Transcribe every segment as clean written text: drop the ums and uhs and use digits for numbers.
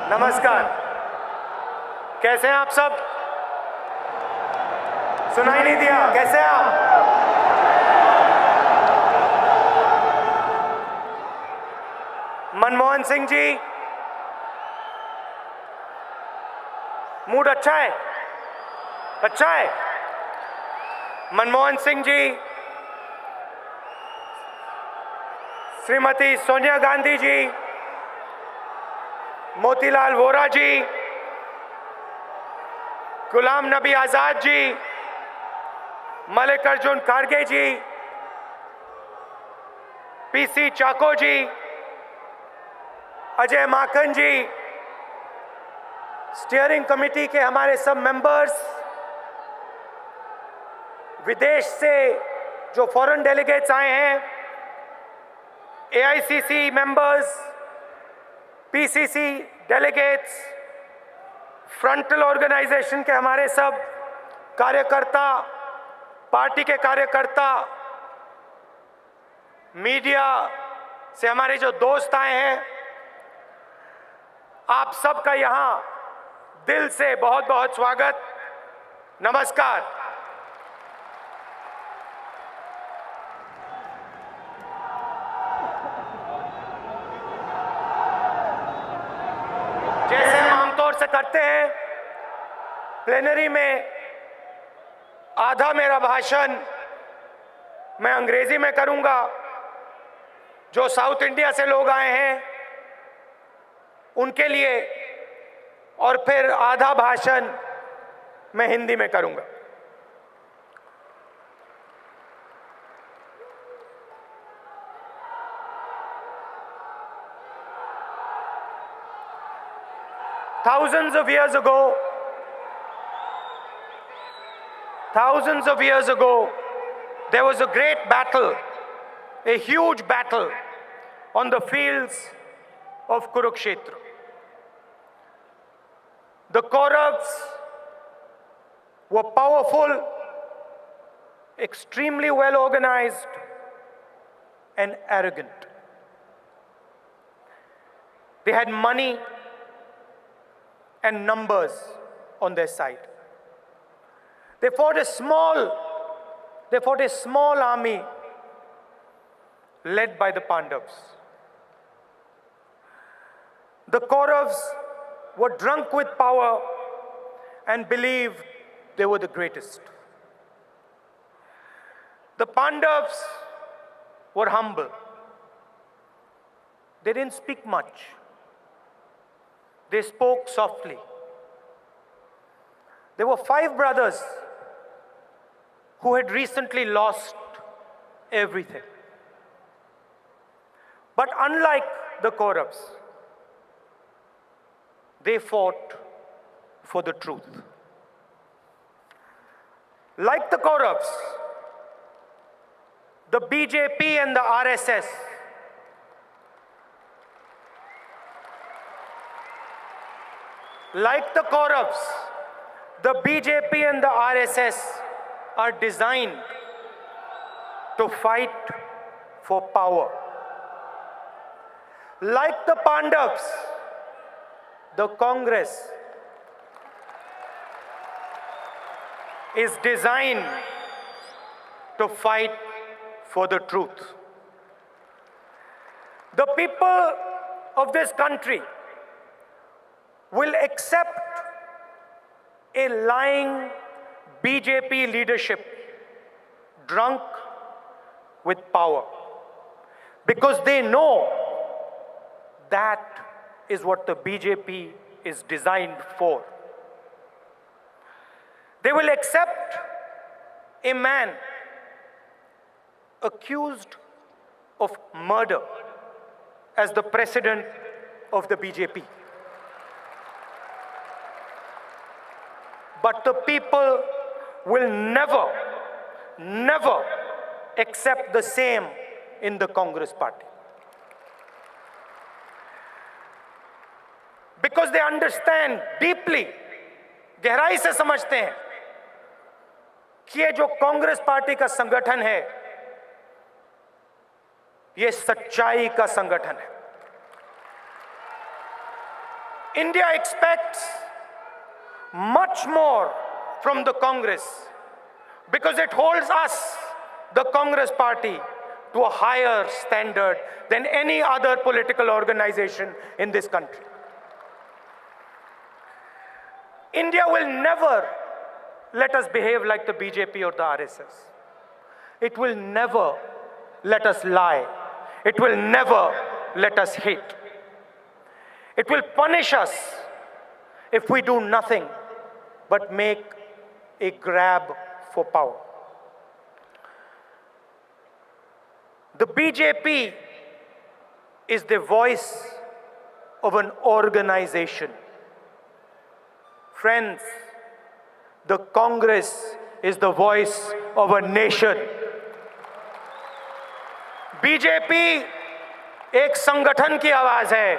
नमस्कार। कैसे हैं आप सब? सुनाई नहीं दिया। कैसे हैं आप? मनमोहन सिंह जी, मूड अच्छा है? अच्छा है। मनमोहन सिंह जी, श्रीमती सोनिया गांधी जी, मोतीलाल वोरा जी, गुलाम नबी आजाद जी, मल्लिकार्जुन खड़गे जी, पीसी चाको जी, अजय माकन जी, स्टीयरिंग कमेटी के हमारे सब मेंबर्स, विदेश से जो फॉरेन डेलीगेट्स आए हैं, AICC members, PCC delegates, frontal organization के हमारे सब कार्यकर्ता, पार्टी के कार्यकर्ता, मीडिया से हमारे जो दोस्त आए हैं, आप सबका यहां दिल से बहुत बहुत स्वागत। नमस्कार। जैसे हम आमतौर से करते हैं, प्लेनरी में आधा मेरा भाषण मैं अंग्रेजी में करूंगा। जो साउथ इंडिया से लोग आए हैं उनके लिए, और फिर आधा भाषण मैं हिंदी में करूंगा। Thousands of years ago, there was a great battle, a huge battle on the fields of Kurukshetra. The Kauravas were powerful, extremely well organized, and arrogant. They had money and numbers on their side. They fought a small army led by the Pandavas. The Kauravas were drunk with power and believed they were the greatest. The Pandavas were humble. They didn't speak much. They spoke softly. There were 5 brothers who had recently lost everything. But unlike the Kauravas, they fought for the truth. Like the Kauravas, the BJP and the RSS are designed to fight for power. Like the Pandavas, the Congress is designed to fight for the truth. The people of this country will accept a lying BJP leadership drunk with power, because they know that is what the BJP is designed for. They will accept a man accused of murder as the president of the BJP. But the people will never accept the same in the Congress party. Because they understand deeply, गहराई से समझते हैं कि ये जो Congress party का संगठन है, ये सच्चाई का संगठन है। India expects much more from the Congress because it holds us, the Congress party, to a higher standard than any other political organization in this country. India will never let us behave like the BJP or the RSS. It will never let us lie. It will never let us hate. It will punish us if we do nothing but make a grab for power. The BJP is the voice of an organization. Friends, the Congress is the voice of a nation. BJP एक संगठन की आवाज है,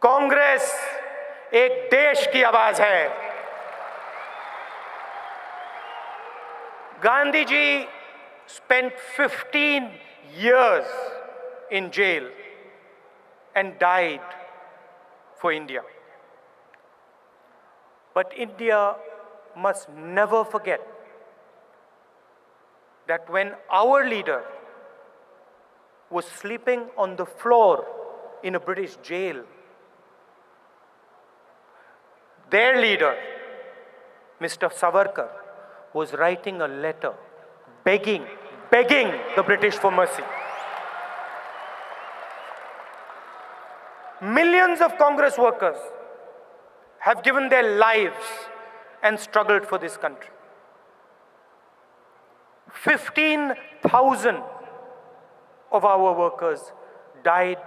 कांग्रेस एक देश की आवाज है। Gandhi ji spent 15 years in jail and died for India. But India must never forget that when our leader was sleeping on the floor in a British jail, their leader, Mr. Savarkar, was writing a letter begging the British for mercy. Millions of Congress workers have given their lives and struggled for this country. 15,000 of our workers died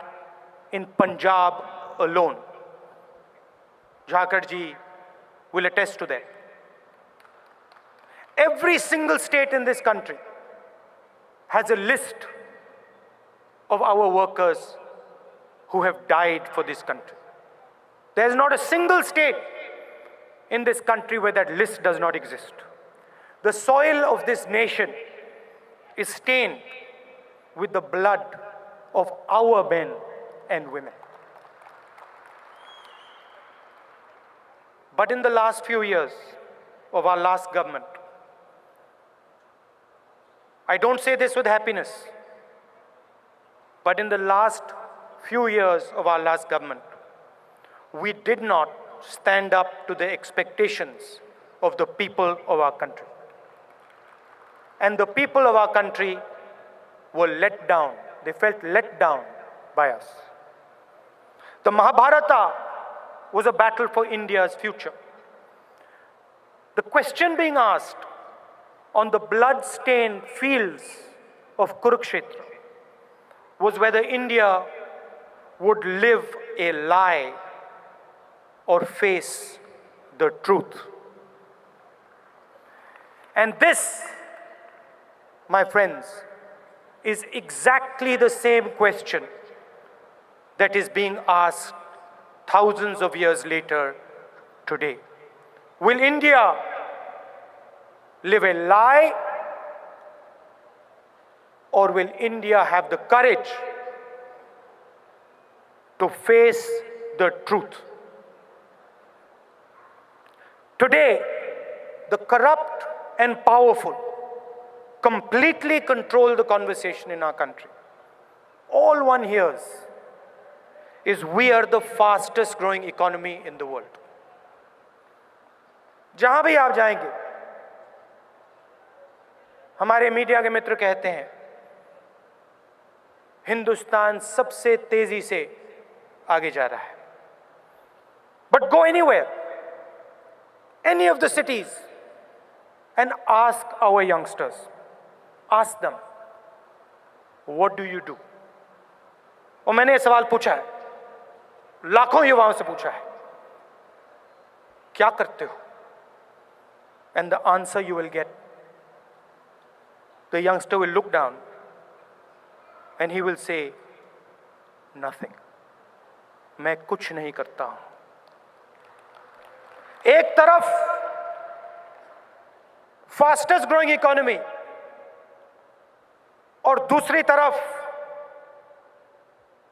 in Punjab alone. Jharkhand ji will attest to that. Every single state in this country has a list of our workers who have died for this country. There is not a single state in this country where that list does not exist. The soil of this nation is stained with the blood of our men and women. But in the last few years of our last government, I don't say this with happiness, but in the last few years of our last government, we did not stand up to the expectations of the people of our country. And the people of our country were let down. They felt let down by us. The Mahabharata was a battle for India's future. The question being asked on the blood-stained fields of Kurukshetra was whether India would live a lie or face the truth. And this, my friends, is exactly the same question that is being asked thousands of years later today. Will India live a lie, or will India have the courage to face the truth? Today, the corrupt and powerful completely control the conversation in our country. All one hears is we are the fastest growing economy in the world. जहां भी आप जाएंगे, हमारे media के मित्र कहते हैं हिंदुस्तान सबसे तेजी से आगे जा रहा है. But go anywhere, any of the cities, and ask our youngsters, ask them, what do you do? और मैंने ये सवाल पूछा है, लाखों युवाओं से पूछा है, क्या करते हो? And the answer you will get, the youngster will look down and he will say, nothing. मैं कुछ नहीं करता हूं. एक तरफ फास्टेस्ट ग्रोइंग इकोनॉमी और दूसरी तरफ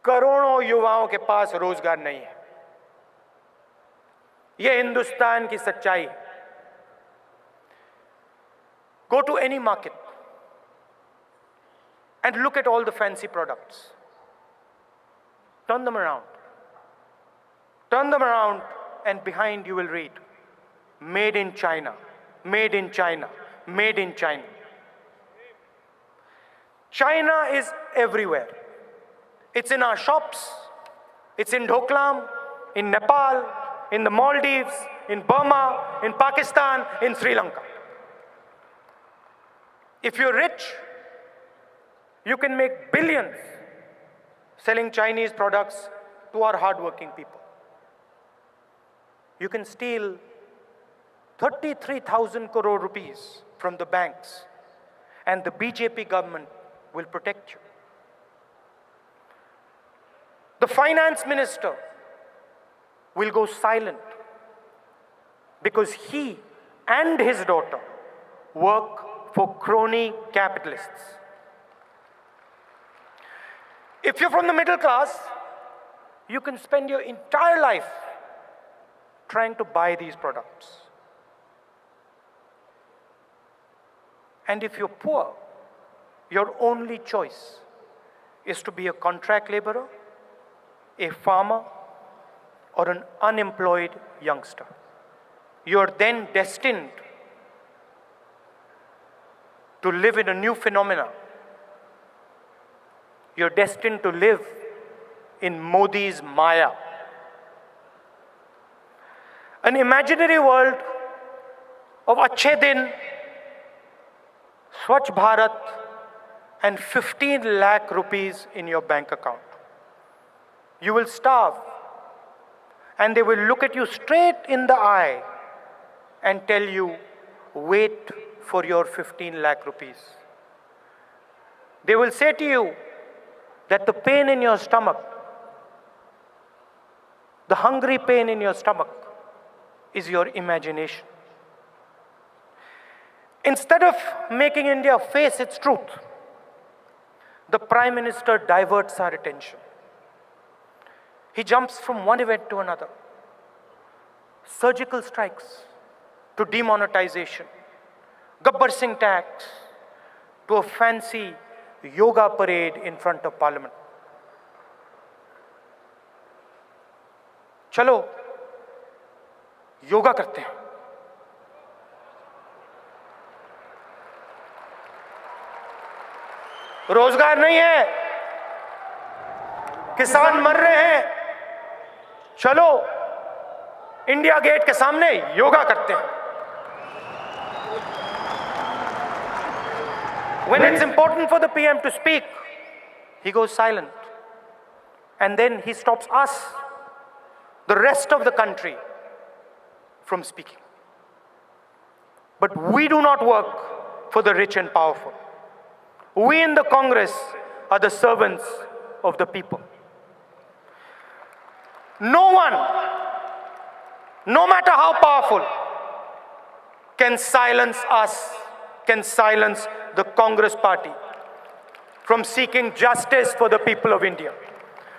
करोड़ों युवाओं के पास रोजगार नहीं है. ये हिंदुस्तान की सच्चाई है। Go to any market and look at all the fancy products. Turn them around. Turn them around, and behind you will read, made in China, made in China, made in China. China is everywhere. It's in our shops, it's in Doklam, in Nepal, in the Maldives, in Burma, in Pakistan, in Sri Lanka. If you're rich, you can make billions selling Chinese products to our hardworking people. You can steal 33,000 crore rupees from the banks, and the BJP government will protect you. The finance minister will go silent because he and his daughter work for crony capitalists. If you're from the middle class, you can spend your entire life trying to buy these products. And if you're poor, your only choice is to be a contract laborer, a farmer, or an unemployed youngster. You're then destined to live in a new phenomena. You're destined to live in Modi's Maya. An imaginary world of Achhe Din, Swachh Bharat, and 15 lakh rupees in your bank account. You will starve, and they will look at you straight in the eye and tell you, wait for your 15 lakh rupees. They will say to you that the pain in your stomach, the hungry pain in your stomach, is your imagination. Instead of making India face its truth, the Prime Minister diverts our attention. He jumps from one event to another. Surgical strikes to demonetization, Gabbar Singh tax to a fancy yoga parade in front of Parliament. चलो योगा करते हैं। रोजगार नहीं है, किसान मर रहे हैं, चलो इंडिया गेट के सामने योगा करते हैं। When it's important for the PM to speak, he goes silent. And then he stops us, the rest of the country, from speaking. But we do not work for the rich and powerful. We in the Congress are the servants of the people. No one, no matter how powerful, can silence us, can silence the Congress party from seeking justice for the people of India.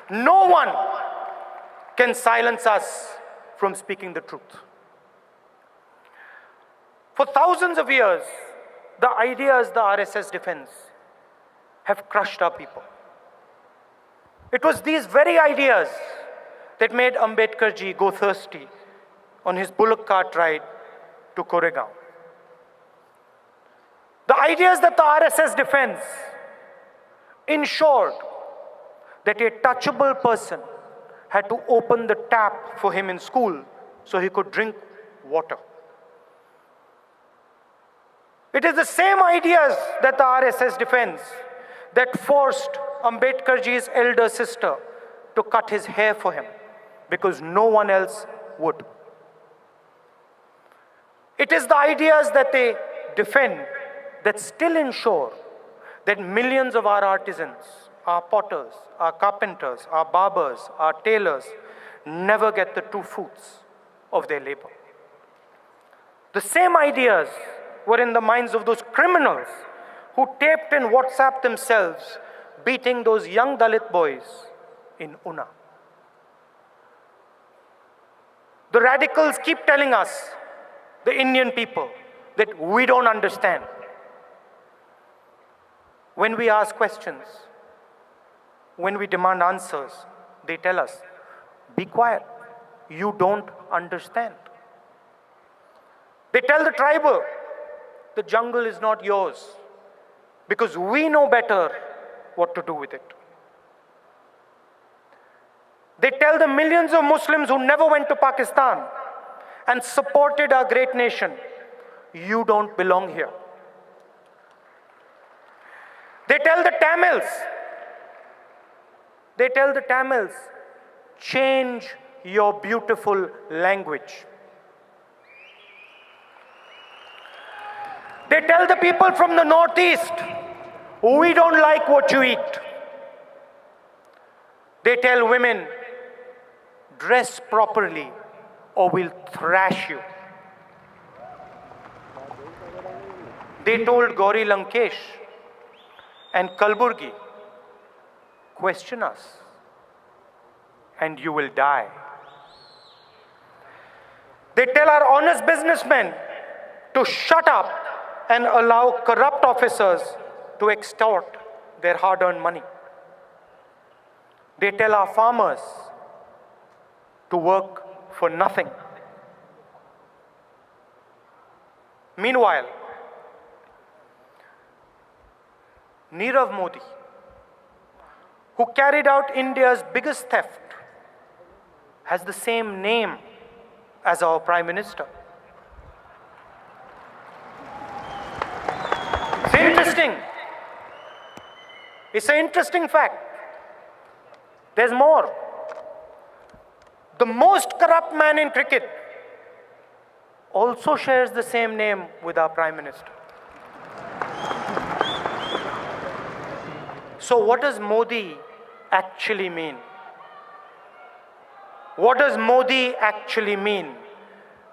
No one can silence us from speaking the truth. For thousands of years, the ideas the RSS defends have crushed our people. It was these very ideas that made Ambedkar ji go thirsty on his bullock cart ride to Koregaon. The ideas that the RSS defends ensured that a touchable person had to open the tap for him in school so he could drink water. It is the same ideas that the RSS defends that forced Ambedkar ji's elder sister to cut his hair for him because no one else would. It is the ideas that they defend that still ensure that millions of our artisans, our potters, our carpenters, our barbers, our tailors never get the true fruits of their labor. The same ideas were in the minds of those criminals who taped and WhatsApped themselves beating those young Dalit boys in Una. The radicals keep telling us, the Indian people, that we don't understand. When we ask questions, when we demand answers, they tell us, be quiet, you don't understand. They tell the tribal, the jungle is not yours, because we know better what to do with it. They tell the millions of Muslims who never went to Pakistan and supported our great nation, you don't belong here. They tell the Tamils, change your beautiful language. They tell the people from the Northeast, we don't like what you eat. They tell women, dress properly or we'll thrash you. They told Gauri Lankesh and Kalburgi, question us and you will die. They tell our honest businessmen to shut up and allow corrupt officers to extort their hard-earned money. They tell our farmers to work for nothing. Meanwhile, Nirav Modi, who carried out India's biggest theft, has the same name as our Prime Minister. It's interesting. It's an interesting fact. There's more. The most corrupt man in cricket also shares the same name with our Prime Minister. So what does Modi actually mean? What does Modi actually mean?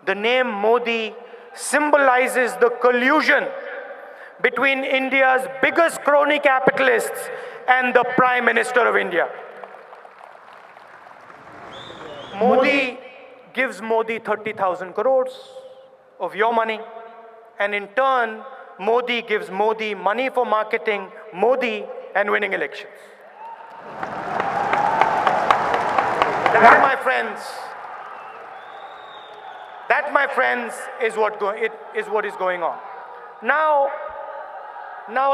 The name Modi symbolizes the collusion between India's biggest crony capitalists and the Prime Minister of India. Modi gives Modi 30,000 crores of your money, and in turn, Modi gives Modi money for marketing Modi and winning elections. That, my friends, is what is going on. Now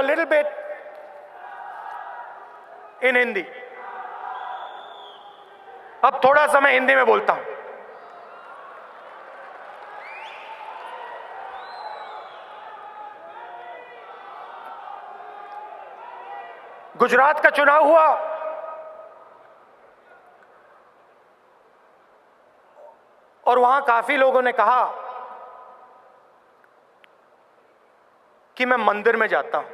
a little bit in Hindi. अब थोड़ा सा मैं हिंदी में बोलता हूं. गुजरात का चुनाव हुआ और वहां काफी लोगों ने कहा कि मैं मंदिर में जाता हूं.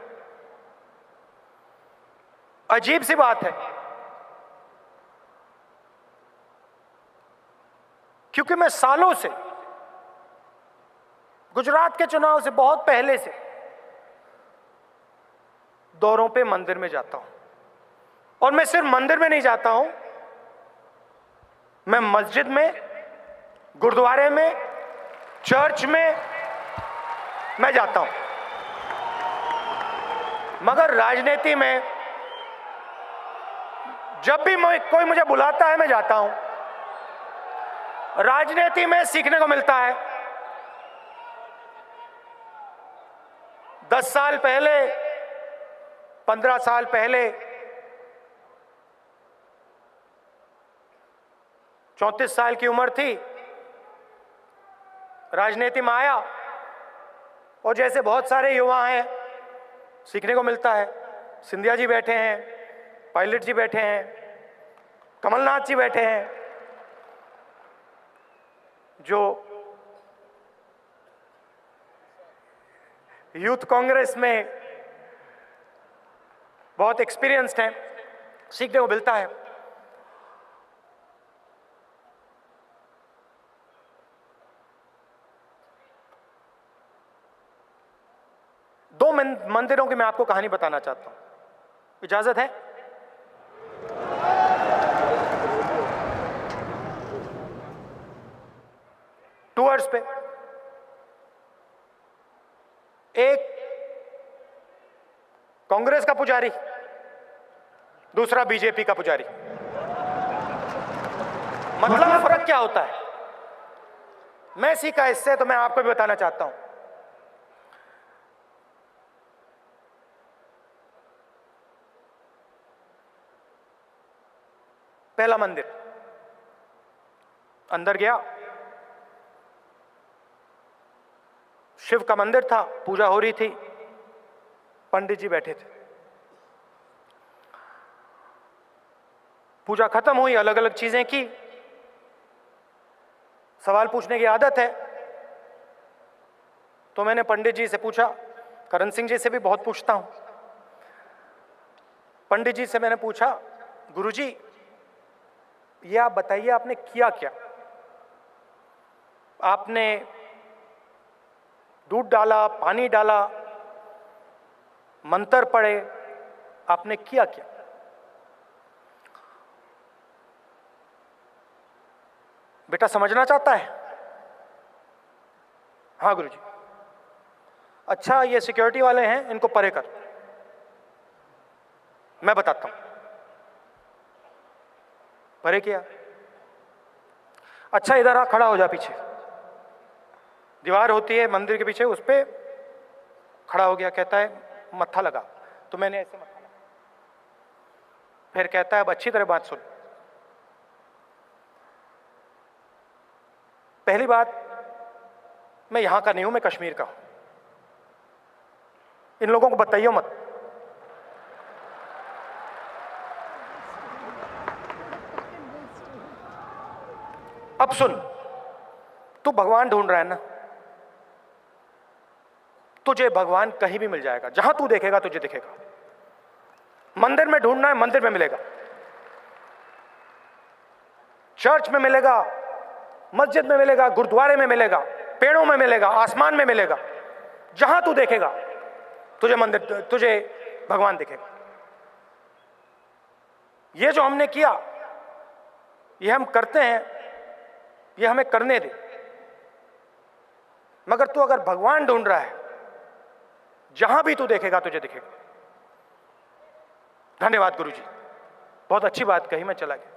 अजीब सी बात है, क्योंकि मैं सालों से गुजरात के चुनाव से बहुत पहले से दौरों पे मंदिर में जाता हूं. और मैं सिर्फ मंदिर में नहीं जाता हूं, मैं मस्जिद में, गुरुद्वारे में, चर्च में मैं जाता हूं. मगर राजनीति में जब भी कोई मुझे बुलाता है मैं जाता हूं. राजनीति में सीखने को मिलता है. 10 साल पहले, 15 साल पहले 34 साल की उम्र थी, राजनीति में आया और जैसे बहुत सारे युवा हैं, सीखने को मिलता है. सिंधिया जी बैठे हैं, पायलट जी बैठे हैं, कमलनाथ जी बैठे हैं, जो यूथ कांग्रेस में बहुत एक्सपीरियंस्ड हैं. सीखने को मिलता है. दो मंदिरों की मैं आपको कहानी बताना चाहता हूं. इजाजत है? टूअर्स पे। एक कांग्रेस का पुजारी, दूसरा बीजेपी का पुजारी। मतलब फर्क क्या होता है? मैं सीखा इससे, तो मैं आपको भी बताना चाहता हूं। पहला मंदिर, अंदर गया, शिव का मंदिर था, पूजा हो रही थी, पंडित जी बैठे थे। पूजा खत्म हुई, अलग अलग चीजें की। सवाल पूछने की आदत है, तो मैंने पंडित जी से पूछा, करण सिंह जी से भी बहुत पूछता हूं। पंडित जी से मैंने पूछा, गुरुजी ये आप बताइए आपने किया क्या? आपने दूध डाला, पानी डाला, मंत्र पढ़े, आपने किया क्या? बेटा समझना चाहता है? हाँ गुरुजी। अच्छा ये सिक्योरिटी वाले हैं, इनको परे कर, मैं बताता हूं। परे किया। अच्छा इधर आ, खड़ा हो जा, पीछे दीवार होती है मंदिर के पीछे, उस पे खड़ा हो गया। कहता है मत्था लगा, तो मैंने ऐसे मत्था लगा। फिर कहता है अब अच्छी तरह बात सुन। पहली बात, मैं यहां का नहीं हूं, मैं कश्मीर का हूं। इन लोगों को बताइए मत। अब सुन, तू भगवान ढूंढ रहा है ना, तुझे भगवान कहीं भी मिल जाएगा, जहां तू देखेगा तुझे दिखेगा। मंदिर में ढूंढना है, मंदिर में मिलेगा, चर्च में मिलेगा, मस्जिद में मिलेगा, गुरुद्वारे में मिलेगा, पेड़ों में मिलेगा, आसमान में मिलेगा। जहां तू देखेगा तुझे भगवान दिखेगा। ये जो हमने किया, ये हम करते हैं, ये हमें करने दे। मगर तू अगर भगवान ढूंढ रहा है, जहां भी तू देखेगा तुझे दिखेगा। धन्यवाद गुरुजी, बहुत अच्छी बात कही, मैं चला गया।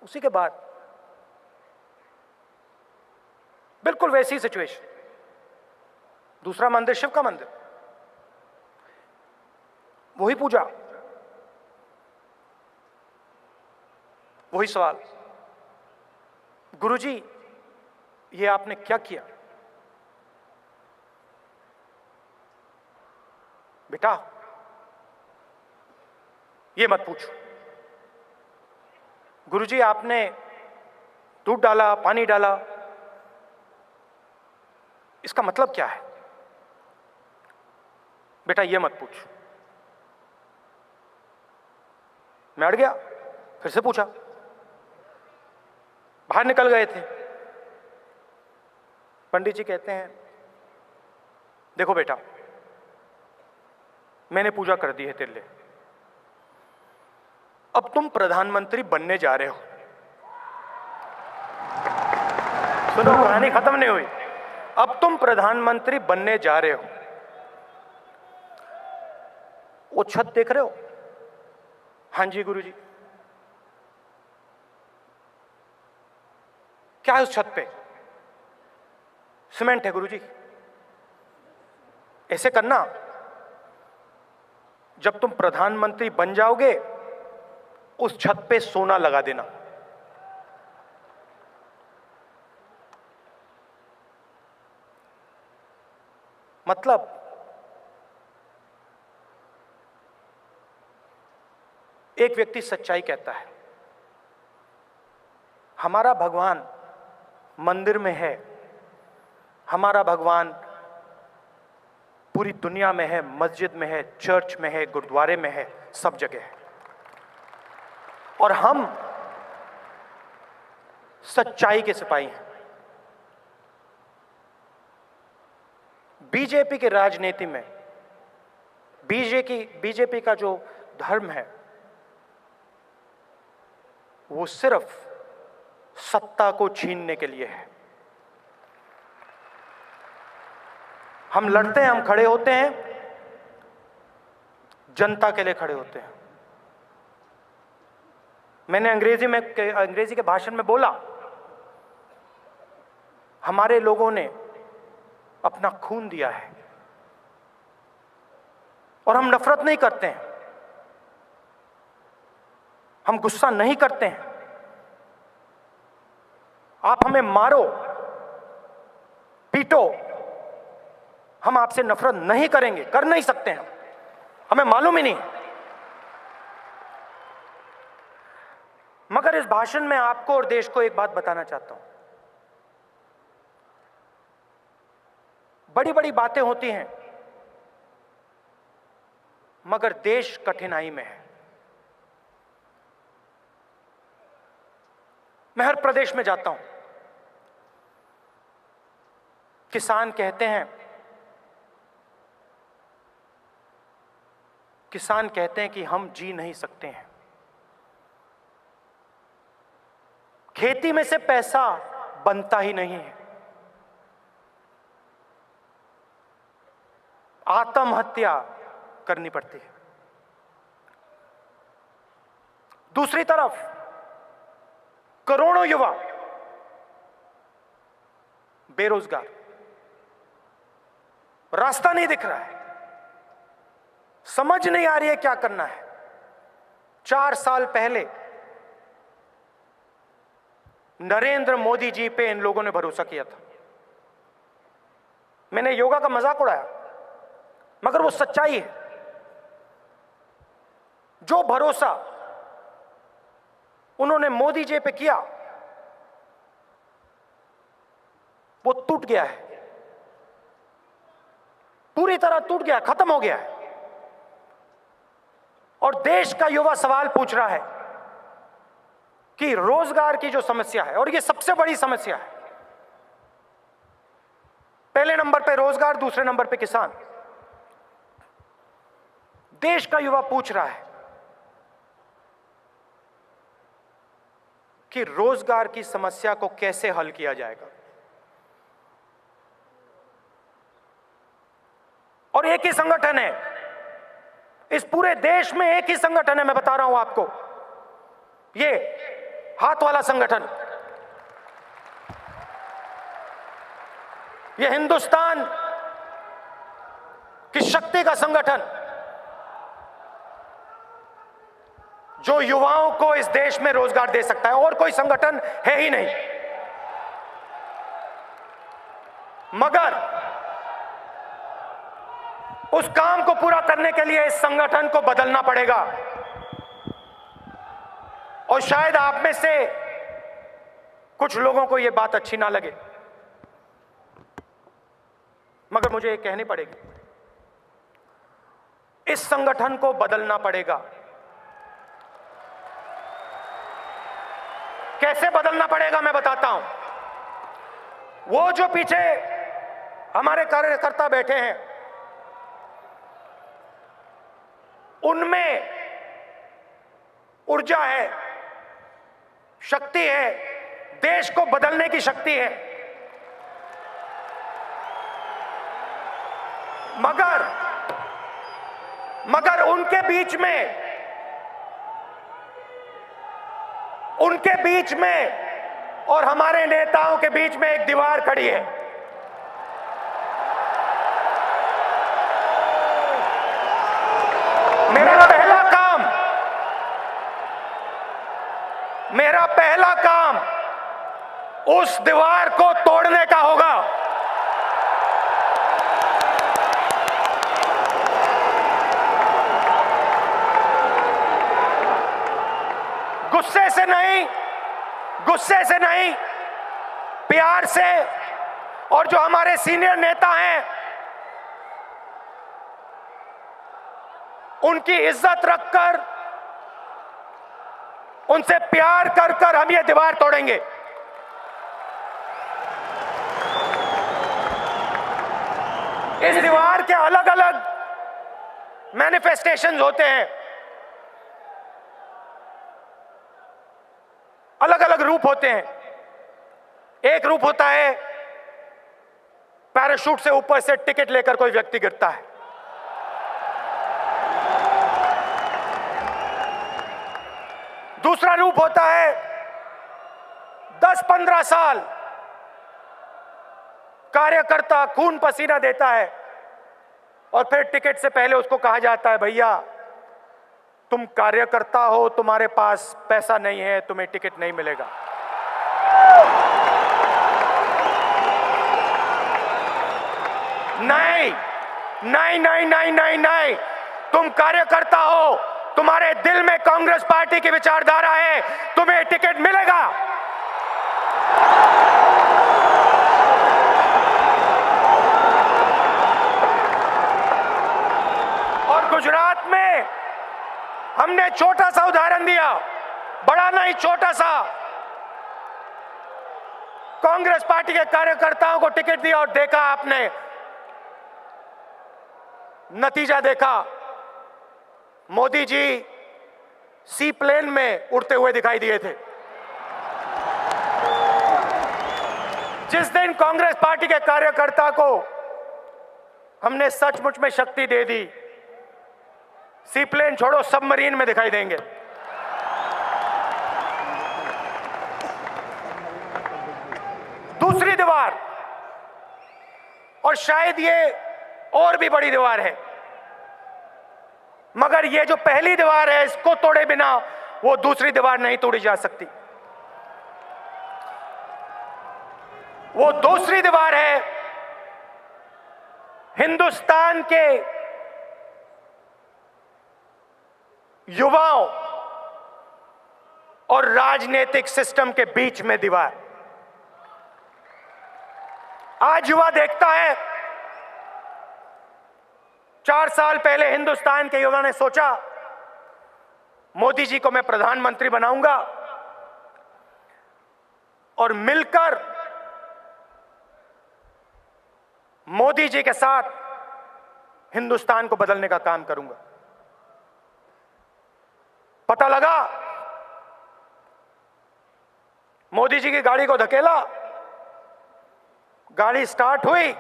उसी के बाद बिल्कुल वैसी सिचुएशन, दूसरा मंदिर, शिव का मंदिर, वही पूजा, वही सवाल, गुरुजी ये आपने क्या किया? बेटा ये मत पूछो। गुरुजी आपने दूध डाला, पानी डाला, इसका मतलब क्या है? बेटा ये मत पूछ। मैं अड़ गया, फिर से पूछा। बाहर निकल गए थे। पंडित जी कहते हैं देखो बेटा, मैंने पूजा कर दी है तेरे लिए, अब तुम प्रधानमंत्री बनने जा रहे हो। सुनो, कहानी खत्म नहीं हुई। अब तुम प्रधानमंत्री बनने जा रहे हो। वो छत देख रहे हो? हां जी गुरुजी। क्या है उस छत पे? सीमेंट है गुरुजी। ऐसे करना, जब तुम प्रधानमंत्री बन जाओगे उस छत पे सोना लगा देना। मतलब एक व्यक्ति सच्चाई कहता है, हमारा भगवान मंदिर में है, हमारा भगवान पूरी दुनिया में है, मस्जिद में है, चर्च में है, गुरुद्वारे में है, सब जगह है। और हम सच्चाई के सिपाही हैं। बीजेपी की राजनीति में बीजेपी का जो धर्म है वो सिर्फ सत्ता को छीनने के लिए है। हम लड़ते हैं, हम खड़े होते हैं, जनता के लिए खड़े होते हैं। मैंने अंग्रेजी के भाषण में बोला, हमारे लोगों ने अपना खून दिया है और हम नफरत नहीं करते हैं, हम गुस्सा नहीं करते हैं। आप हमें मारो, पीटो, हम आपसे नफरत नहीं करेंगे, कर नहीं सकते हैं, हमें मालूम ही नहीं। मगर इस भाषण में आपको और देश को एक बात बताना चाहता हूं। बड़ी बड़ी बातें होती हैं, मगर देश कठिनाई में है। मैं हर प्रदेश में जाता हूं, किसान कहते हैं कि हम जी नहीं सकते हैं। खेती में से पैसा बनता ही नहीं है, आत्महत्या करनी पड़ती है। दूसरी तरफ करोड़ों युवा बेरोजगार, रास्ता नहीं दिख रहा है, समझ नहीं आ रही है क्या करना है। 4 साल पहले नरेंद्र मोदी जी पे इन लोगों ने भरोसा किया था। मैंने योगा का मजाक उड़ाया, मगर वो सच्चाई है। जो भरोसा उन्होंने मोदी जी पे किया वो टूट गया है, पूरी तरह टूट गया, खत्म हो गया है। और देश का युवा सवाल पूछ रहा है कि रोजगार की जो समस्या है, और ये सबसे बड़ी समस्या है, पहले नंबर पे रोजगार, दूसरे नंबर पे किसान। देश का युवा पूछ रहा है कि रोजगार की समस्या को कैसे हल किया जाएगा। और एक ही संगठन है, इस पूरे देश में एक ही संगठन है, मैं बता रहा हूं आपको, ये हाथ वाला संगठन, ये हिंदुस्तान की शक्ति का संगठन, जो युवाओं को इस देश में रोजगार दे सकता है। और कोई संगठन है ही नहीं। मगर उस काम को पूरा करने के लिए इस संगठन को बदलना पड़ेगा। और शायद आप में से कुछ लोगों को यह बात अच्छी ना लगे, मगर मुझे ये कहनी पड़ेगी, इस संगठन को बदलना पड़ेगा। कैसे बदलना पड़ेगा मैं बताता हूं। वो जो पीछे हमारे कार्यकर्ता बैठे हैं, उनमें ऊर्जा है, शक्ति है, देश को बदलने की शक्ति है। मगर उनके बीच में और हमारे नेताओं के बीच में एक दीवार खड़ी है। मेरा पहला काम उस दीवार को तोड़ने का होगा। गुस्से से नहीं, प्यार से। और जो हमारे सीनियर नेता हैं, उनकी इज्जत रखकर, उनसे प्यार कर कर हम ये दीवार तोड़ेंगे। इस दीवार के अलग अलग मैनिफेस्टेशंस होते हैं, अलग अलग रूप होते हैं। एक रूप होता है पैराशूट से ऊपर से टिकट लेकर कोई व्यक्ति गिरता है। दूसरा रूप होता है 10-15 साल कार्यकर्ता खून पसीना देता है और फिर टिकट से पहले उसको कहा जाता है, भैया तुम कार्यकर्ता हो, तुम्हारे पास पैसा नहीं है, तुम्हें टिकट नहीं मिलेगा। नहीं नहीं नहीं नहीं नहीं नहीं, तुम कार्यकर्ता हो, तुम्हारे दिल में कांग्रेस पार्टी की विचारधारा है, तुम्हें टिकट मिलेगा। और गुजरात में हमने छोटा सा उदाहरण दिया, बड़ा नहीं, छोटा सा। कांग्रेस पार्टी के कार्यकर्ताओं को टिकट दिया और देखा आपने नतीजा देखा। मोदी जी सी प्लेन में उड़ते हुए दिखाई दिए थे। जिस दिन कांग्रेस पार्टी के कार्यकर्ता को हमने सचमुच में शक्ति दे दी, सी प्लेन छोड़ो, सबमरीन में दिखाई देंगे। दूसरी दीवार, और शायद ये और भी बड़ी दीवार है, मगर ये जो पहली दीवार है, इसको तोड़े बिना वो दूसरी दीवार नहीं तोड़ी जा सकती। वो दूसरी दीवार है हिंदुस्तान के युवाओं और राजनीतिक सिस्टम के बीच में दीवार। आज युवा देखता है, 4 साल पहले हिंदुस्तान के युवा ने सोचा मोदी जी को मैं प्रधानमंत्री बनाऊंगा और मिलकर मोदी जी के साथ हिंदुस्तान को बदलने का काम करूंगा। पता लगा मोदी जी की गाड़ी को धकेला, गाड़ी स्टार्ट हुई,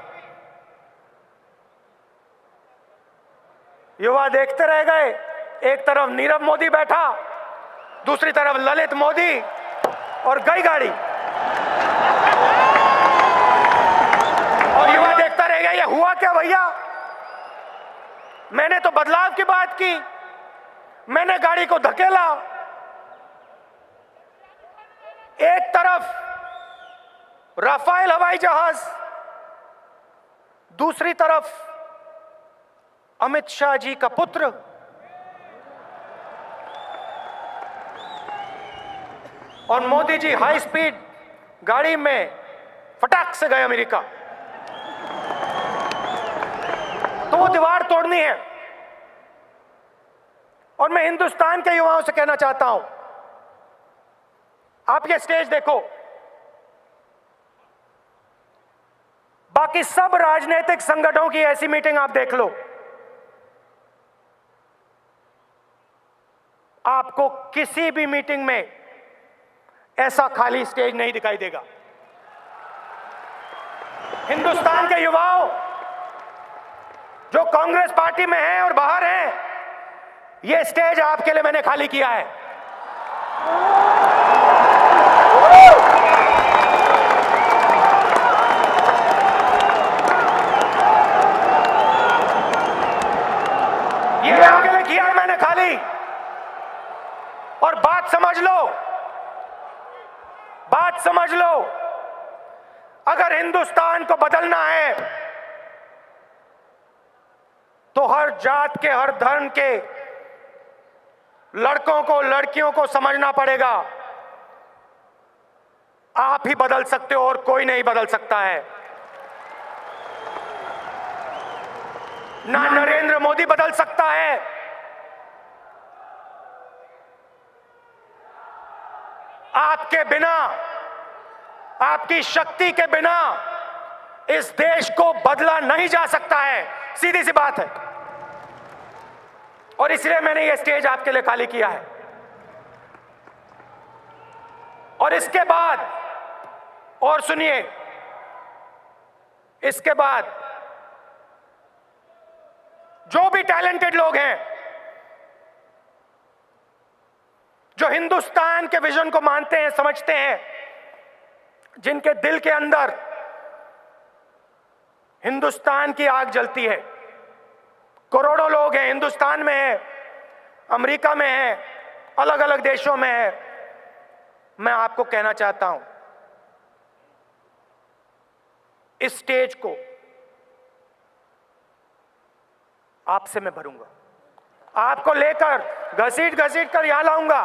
युवा देखते रह गए। एक तरफ नीरव मोदी बैठा, दूसरी तरफ ललित मोदी, और गई गाड़ी। और युवा देखता रह गया, ये हुआ क्या भैया? मैंने तो बदलाव की बात की, मैंने गाड़ी को धकेला। एक तरफ राफेल हवाई जहाज, दूसरी तरफ अमित शाह जी का पुत्र। और मोदी जी हाई स्पीड गाड़ी में फटाक से गए अमेरिका। तो वो दीवार तोड़नी है। और मैं हिंदुस्तान के युवाओं से कहना चाहता हूं, आप ये स्टेज देखो, बाकी सब राजनीतिक संगठनों की ऐसी मीटिंग आप देख लो, आपको किसी भी मीटिंग में ऐसा खाली स्टेज नहीं दिखाई देगा। हिंदुस्तान के युवाओं जो कांग्रेस पार्टी में हैं और बाहर हैं, यह स्टेज आपके लिए मैंने खाली किया है। ये आपके लिए किया है मैंने खाली। और बात समझ लो, बात समझ लो, अगर हिंदुस्तान को बदलना है तो हर जात के, हर धर्म के लड़कों को, लड़कियों को समझना पड़ेगा। आप ही बदल सकते हो और कोई नहीं बदल सकता है। ना नरेंद्र मोदी बदल सकता है, आपके बिना, आपकी शक्ति के बिना इस देश को बदला नहीं जा सकता है। सीधी सी बात है। और इसलिए मैंने यह स्टेज आपके लिए खाली किया है। और इसके बाद और सुनिए, इसके बाद जो भी टैलेंटेड लोग हैं, जो हिंदुस्तान के विजन को मानते हैं, समझते हैं, जिनके दिल के अंदर हिंदुस्तान की आग जलती है, करोड़ों लोग हैं, हिंदुस्तान में हैं, अमेरिका में हैं, अलग अलग देशों में हैं। मैं आपको कहना चाहता हूं, इस स्टेज को आपसे मैं भरूंगा, आपको लेकर घसीट घसीट कर यहां लाऊंगा।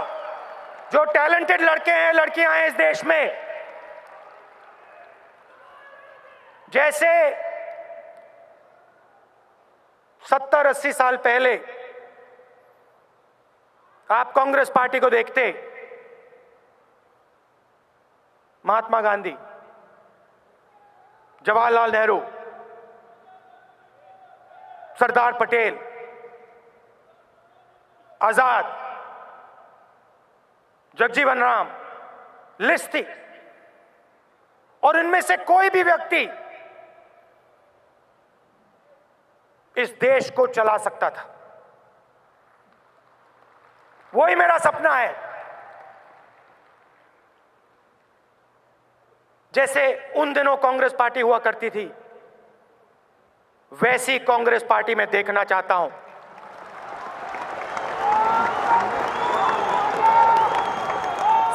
जो टैलेंटेड लड़के हैं, लड़कियां हैं इस देश में, जैसे 70-80 साल पहले आप कांग्रेस पार्टी को देखते, महात्मा गांधी, जवाहरलाल नेहरू, सरदार पटेल, आजाद, जगजीवन राम, लिस्ट थी, और इनमें से कोई भी व्यक्ति इस देश को चला सकता था। वही मेरा सपना है। जैसे उन दिनों कांग्रेस पार्टी हुआ करती थी, वैसी कांग्रेस पार्टी मैं देखना चाहता हूं।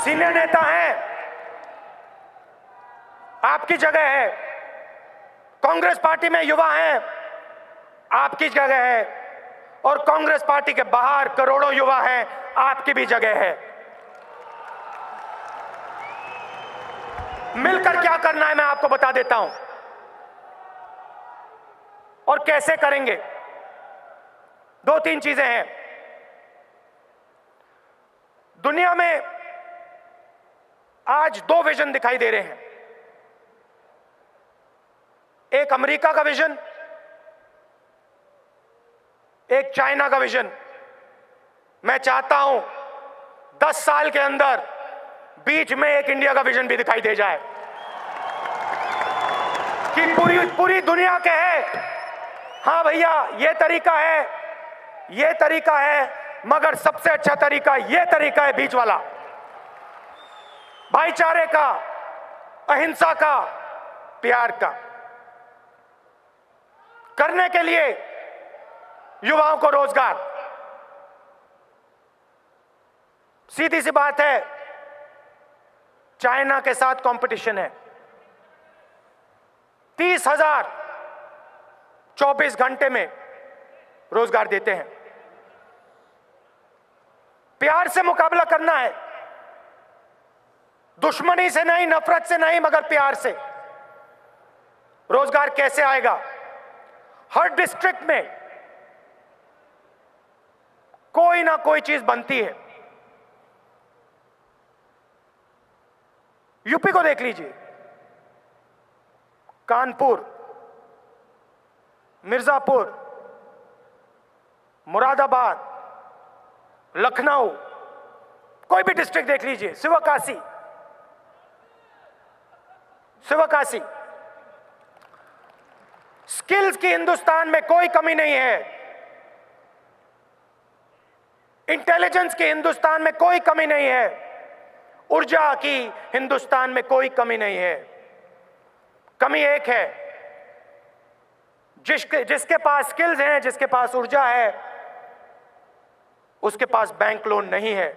सीनियर नेता हैं, आपकी जगह है। कांग्रेस पार्टी में युवा हैं, आपकी जगह है। और कांग्रेस पार्टी के बाहर करोड़ों युवा हैं, आपकी भी जगह है। मिलकर क्या करना है मैं आपको बता देता हूं, और कैसे करेंगे। 2-3 चीजें हैं। दुनिया में आज 2 विजन दिखाई दे रहे हैं। एक अमेरिका का विजन, एक चाइना का विजन। मैं चाहता हूं 10 साल के अंदर बीच में एक इंडिया का विजन भी दिखाई दे जाए, कि पूरी दुनिया के है, हां भैया ये तरीका है, ये तरीका है, मगर सबसे अच्छा तरीका ये तरीका है, बीच वाला, भाईचारे का, अहिंसा का, प्यार का। करने के लिए युवाओं को रोजगार। सीधी सी बात है, चाइना के साथ कंपटीशन है। 30,000 24 घंटे में रोजगार देते हैं। प्यार से मुकाबला करना है, दुश्मनी से नहीं, नफरत से नहीं, मगर प्यार से। रोजगार कैसे आएगा? हर डिस्ट्रिक्ट में कोई ना कोई चीज बनती है। यूपी को देख लीजिए, कानपुर, मिर्जापुर, मुरादाबाद, लखनऊ, कोई भी डिस्ट्रिक्ट देख लीजिए, शिवकाशी, शिवकाशी। स्किल्स की हिंदुस्तान में कोई कमी नहीं है, इंटेलिजेंस की हिंदुस्तान में कोई कमी नहीं है, ऊर्जा की हिंदुस्तान में कोई कमी नहीं है। कमी एक है, जिसके पास स्किल्स हैं, जिसके पास ऊर्जा है, उसके पास बैंक लोन नहीं है,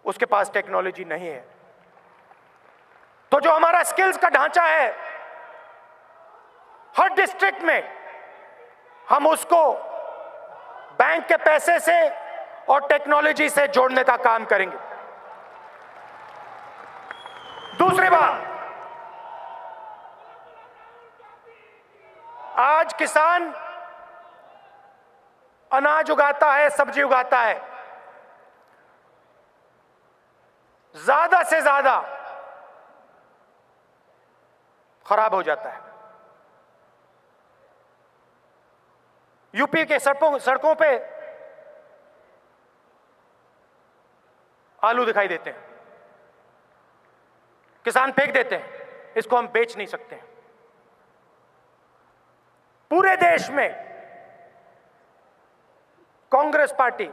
उसके पास टेक्नोलॉजी नहीं है। तो जो हमारा स्किल्स का ढांचा है, हर डिस्ट्रिक्ट में हम उसको बैंक के पैसे से और टेक्नोलॉजी से जोड़ने का काम करेंगे। दूसरी बात, आज किसान अनाज उगाता है, सब्जी उगाता है, ज्यादा से ज्यादा खराब हो जाता है। यूपी के सड़कों पे आलू दिखाई देते हैं, किसान फेंक देते हैं, इसको हम बेच नहीं सकते। पूरे देश में कांग्रेस पार्टी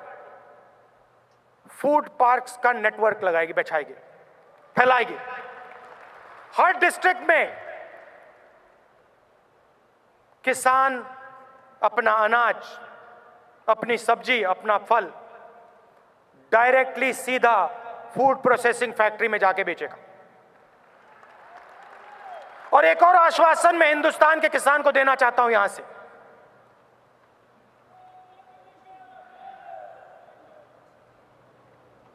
फूड पार्क्स का नेटवर्क लगाएगी, बिछाएगी, फैलाएगी। हर डिस्ट्रिक्ट में किसान अपना अनाज, अपनी सब्जी, अपना फल डायरेक्टली सीधा फूड प्रोसेसिंग फैक्ट्री में जाके बेचेगा। और एक और आश्वासन मैं हिंदुस्तान के किसान को देना चाहता हूं यहां से,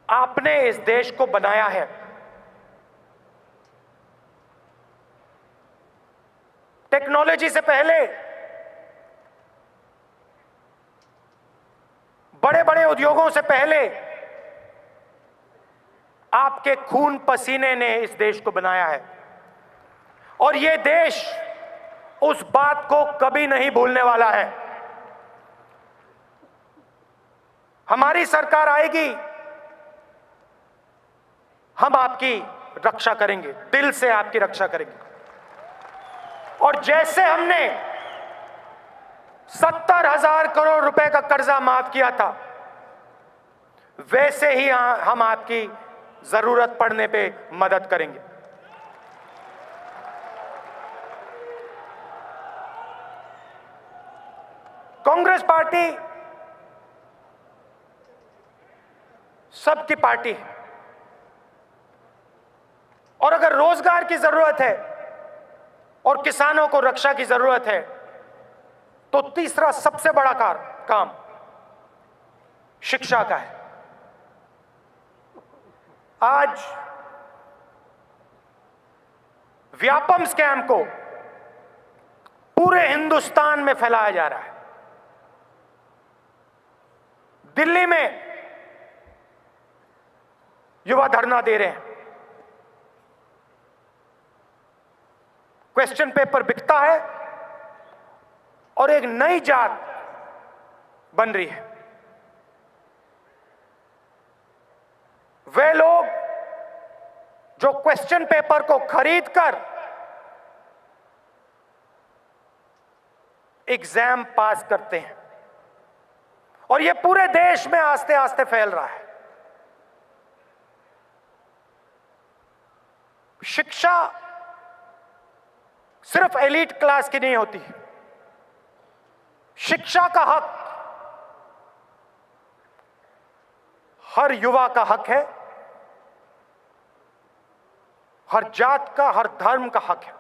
आपने इस देश को बनाया है, टेक्नोलॉजी से पहले बड़े बड़े उद्योगों से पहले आपके खून पसीने ने इस देश को बनाया है। और यह देश उस बात को कभी नहीं भूलने वाला है। हमारी सरकार आएगी, हम आपकी रक्षा करेंगे, दिल से आपकी रक्षा करेंगे। और जैसे हमने 70,000 करोड़ रुपए का कर्जा माफ किया था, वैसे ही हम आपकी जरूरत पड़ने पे मदद करेंगे। कांग्रेस पार्टी सबकी पार्टी है, और अगर रोजगार की जरूरत है और किसानों को रक्षा की जरूरत है, तो तीसरा सबसे बड़ा काम शिक्षा का है। आज व्यापम स्कैम को पूरे हिंदुस्तान में फैलाया जा रहा है। दिल्ली में युवा धरना दे रहे हैं, क्वेश्चन पेपर बिकता है और एक नई जात बन रही है। वे लोग जो क्वेश्चन पेपर को खरीदकर एग्जाम पास करते हैं, और यह पूरे देश में आस्ते आस्ते फैल रहा है। शिक्षा सिर्फ एलीट क्लास की नहीं होती। शिक्षा का हक हर युवा का हक है, हर जात का, हर धर्म का हक है।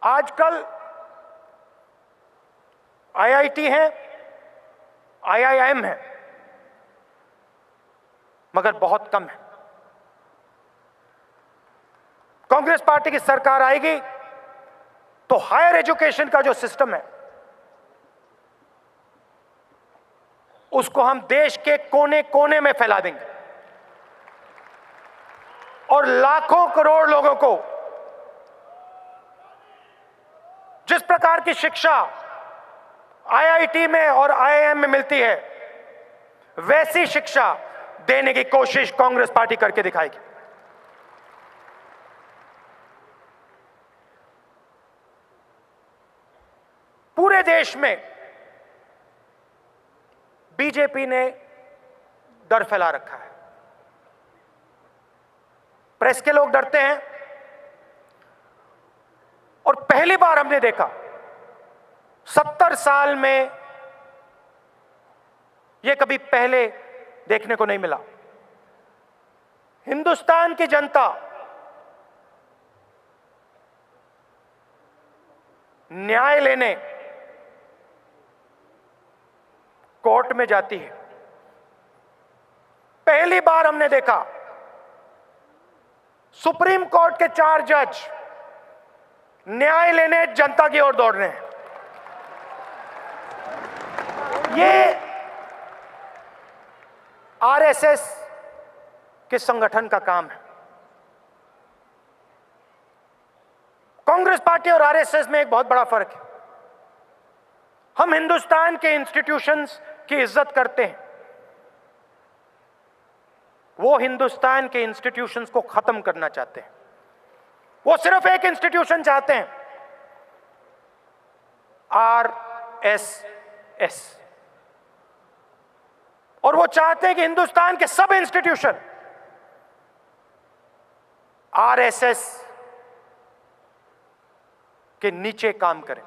आजकल आईआईटी है, आईआईएम है, मगर बहुत कम है। कांग्रेस पार्टी की सरकार आएगी तो हायर एजुकेशन का जो सिस्टम है उसको हम देश के कोने कोने में फैला देंगे, और लाखों करोड़ लोगों को जिस प्रकार की शिक्षा आईआईटी में और आईआईएम में मिलती है, वैसी शिक्षा देने की कोशिश कांग्रेस पार्टी करके दिखाएगी। पूरे देश में बीजेपी ने डर फैला रखा है। प्रेस के लोग डरते हैं, और पहली बार हमने देखा 70 साल में यह कभी पहले देखने को नहीं मिला। हिंदुस्तान की जनता न्याय लेने कोर्ट में जाती है। पहली बार हमने देखा सुप्रीम कोर्ट के 4 जज न्याय लेने जनता की ओर दौड़ रहे हैं। ये आरएसएस के संगठन का काम है। कांग्रेस पार्टी और आरएसएस में एक बहुत बड़ा फर्क है। हम हिंदुस्तान के इंस्टीट्यूशंस की इज्जत करते हैं, वो हिंदुस्तान के इंस्टीट्यूशंस को खत्म करना चाहते हैं। वो सिर्फ एक इंस्टीट्यूशन चाहते हैं, RSS, और वो चाहते हैं कि हिंदुस्तान के सब इंस्टीट्यूशन RSS के नीचे काम करें,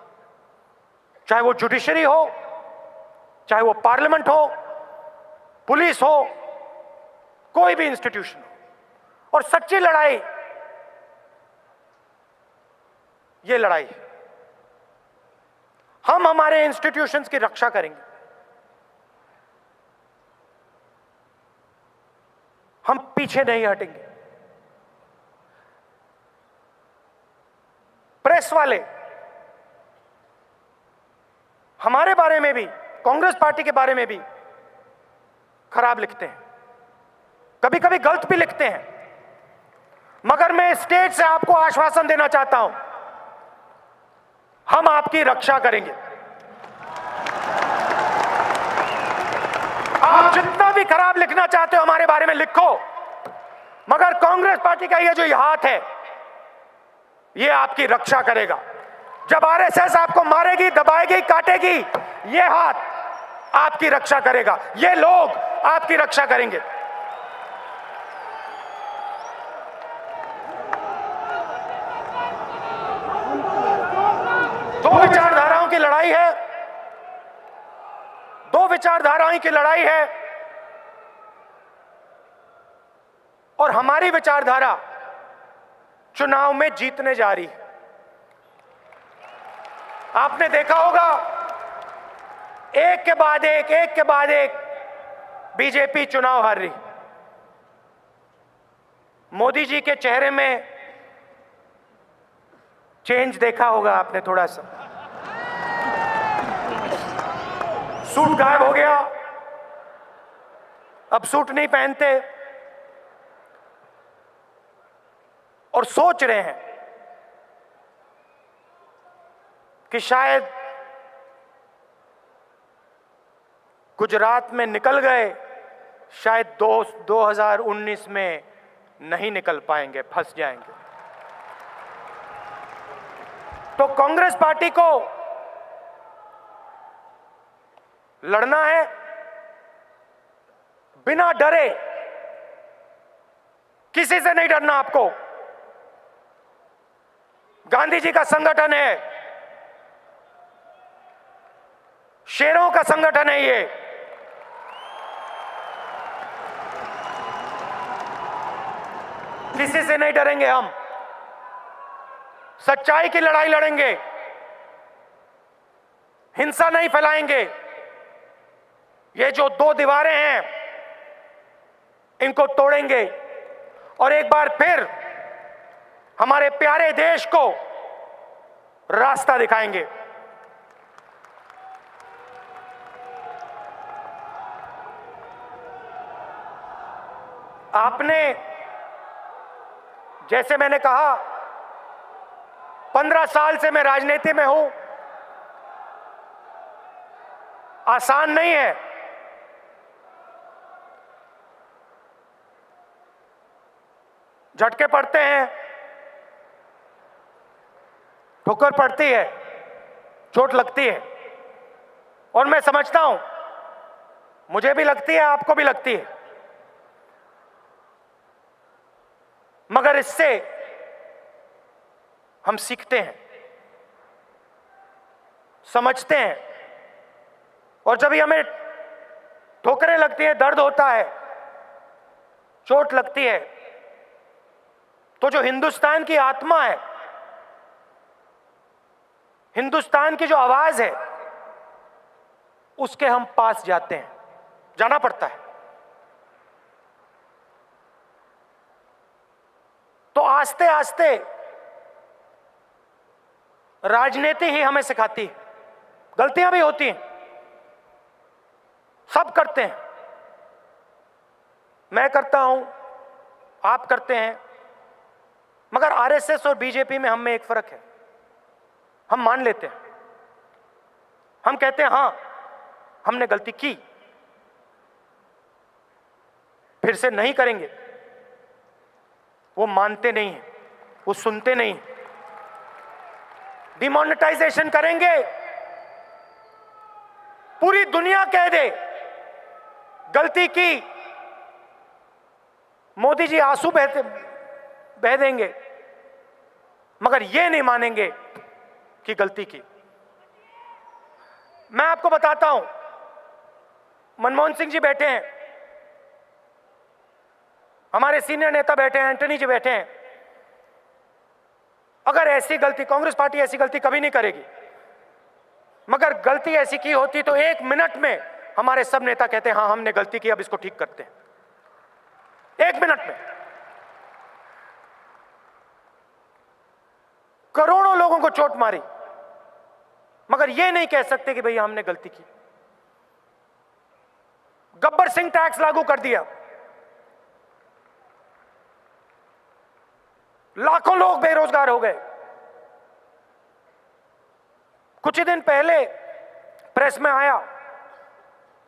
चाहे वो जुडिशरी हो, चाहे वो पार्लियामेंट हो, पुलिस हो, कोई भी इंस्टीट्यूशन हो। और सच्ची लड़ाई ये लड़ाई है। हम हमारे इंस्टीट्यूशंस की रक्षा करेंगे, हम पीछे नहीं हटेंगे। प्रेस वाले हमारे बारे में भी, कांग्रेस पार्टी के बारे में भी खराब लिखते हैं, कभी कभी गलत भी लिखते हैं, मगर मैं स्टेज से आपको आश्वासन देना चाहता हूं, हम आपकी रक्षा करेंगे। आप जितना भी खराब लिखना चाहते हो हमारे बारे में लिखो, मगर कांग्रेस पार्टी का ये जो हाथ है ये आपकी रक्षा करेगा। जब आरएसएस आपको मारेगी, दबाएगी, काटेगी, ये हाथ आपकी रक्षा करेगा, ये लोग आपकी रक्षा करेंगे। दो विचारधाराओं की लड़ाई है, दो विचारधाराओं की लड़ाई है, और हमारी विचारधारा चुनाव में जीतने जा रही है। आपने देखा होगा एक के बाद एक बीजेपी चुनाव हार रही। मोदी जी के चेहरे में चेंज देखा होगा आपने, थोड़ा सा सूट गायब हो गया, अब सूट नहीं पहनते और सोच रहे हैं कि शायद गुजरात में निकल गए, शायद 2019 में नहीं निकल पाएंगे, फंस जाएंगे। तो कांग्रेस पार्टी को लड़ना है बिना डरे, किसी से नहीं डरना आपको। गांधी जी का संगठन है, शेरों का संगठन है ये। किसी से नहीं डरेंगे हम, सच्चाई की लड़ाई लड़ेंगे, हिंसा नहीं फैलाएंगे। ये जो दो दीवारें हैं इनको तोड़ेंगे और एक बार फिर हमारे प्यारे देश को रास्ता दिखाएंगे। आपने, जैसे मैंने कहा, 15 साल से मैं राजनीति में हूं, आसान नहीं है। झटके पड़ते हैं, ठोकर पड़ती है, चोट लगती है, और मैं समझता हूं मुझे भी लगती है, आपको भी लगती है, मगर इससे हम सीखते हैं, समझते हैं, और जब हमें ठोकरें लगती हैं, दर्द होता है, चोट लगती है, तो जो हिंदुस्तान की आत्मा है, हिंदुस्तान की जो आवाज है, उसके हम पास जाते हैं, जाना पड़ता है। तो आस्ते आस्ते राजनीति ही हमें सिखाती है। गलतियां भी होती हैं, सब करते हैं, मैं करता हूं, आप करते हैं, मगर आरएसएस और बीजेपी में हम में एक फर्क है। हम मान लेते हैं, हम कहते हैं हां हमने गलती की, फिर से नहीं करेंगे। वो मानते नहीं हैं, वो सुनते नहीं। डिमोनेटाइजेशन करेंगे, पूरी दुनिया कह दे गलती की, मोदी जी आंसू बह देंगे, मगर ये नहीं मानेंगे कि गलती की। मैं आपको बताता हूं, मनमोहन सिंह जी बैठे हैं, हमारे सीनियर नेता बैठे हैं, एंटनी जी बैठे हैं। अगर ऐसी गलती, कांग्रेस पार्टी ऐसी गलती कभी नहीं करेगी, मगर गलती ऐसी की होती तो 1 मिनट में हमारे सब नेता कहते हैं हाँ हमने गलती की, अब इसको ठीक करते हैं। 1 मिनट में करोड़ों लोगों को चोट मारी, मगर यह नहीं कह सकते कि भैया हमने गलती की। गब्बर सिंह टैक्स लागू कर दिया, लाखों लोग बेरोजगार हो गए। कुछ ही दिन पहले प्रेस में आया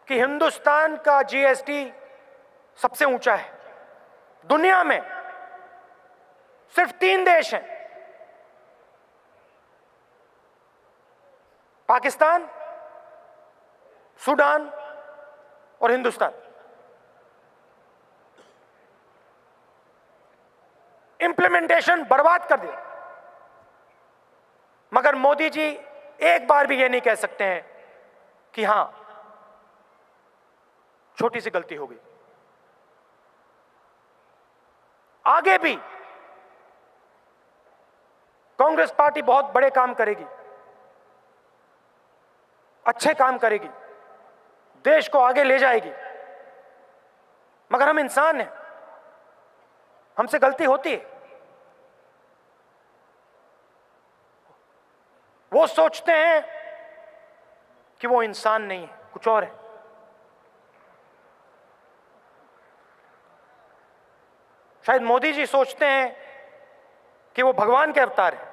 कि हिंदुस्तान का जीएसटी सबसे ऊंचा है दुनिया में। सिर्फ 3 देश हैं, पाकिस्तान, सूडान और हिंदुस्तान। इंप्लीमेंटेशन बर्बाद कर दिया, मगर मोदी जी एक बार भी ये नहीं कह सकते हैं कि हां छोटी सी गलती हो गई। आगे भी कांग्रेस पार्टी बहुत बड़े काम करेगी, अच्छे काम करेगी, देश को आगे ले जाएगी, मगर हम इंसान हैं, हमसे गलती होती है। वो सोचते हैं कि वो इंसान नहीं है, कुछ और है। शायद मोदी जी सोचते हैं कि वो भगवान के अवतार हैं।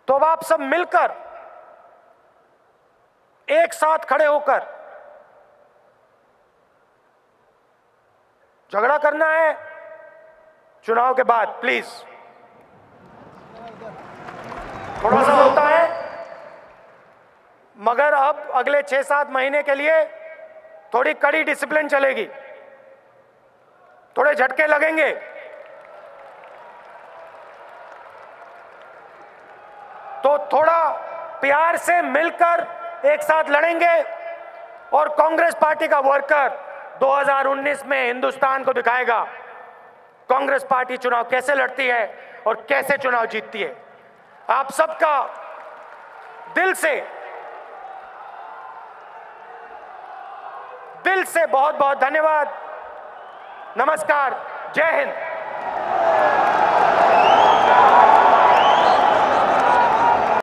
तो अब आप सब मिलकर एक साथ खड़े होकर झगड़ा करना है चुनाव के बाद। प्लीज, थोड़ा सा होता है, मगर अब अगले 6-7 महीने के लिए थोड़ी कड़ी डिसिप्लिन चलेगी, थोड़े झटके लगेंगे। तो थोड़ा प्यार से मिलकर एक साथ लड़ेंगे और कांग्रेस पार्टी का वर्कर 2019 में हिंदुस्तान को दिखाएगा कांग्रेस पार्टी चुनाव कैसे लड़ती है और कैसे चुनाव जीतती है। आप सबका दिल से बहुत बहुत धन्यवाद। नमस्कार, जय हिंद।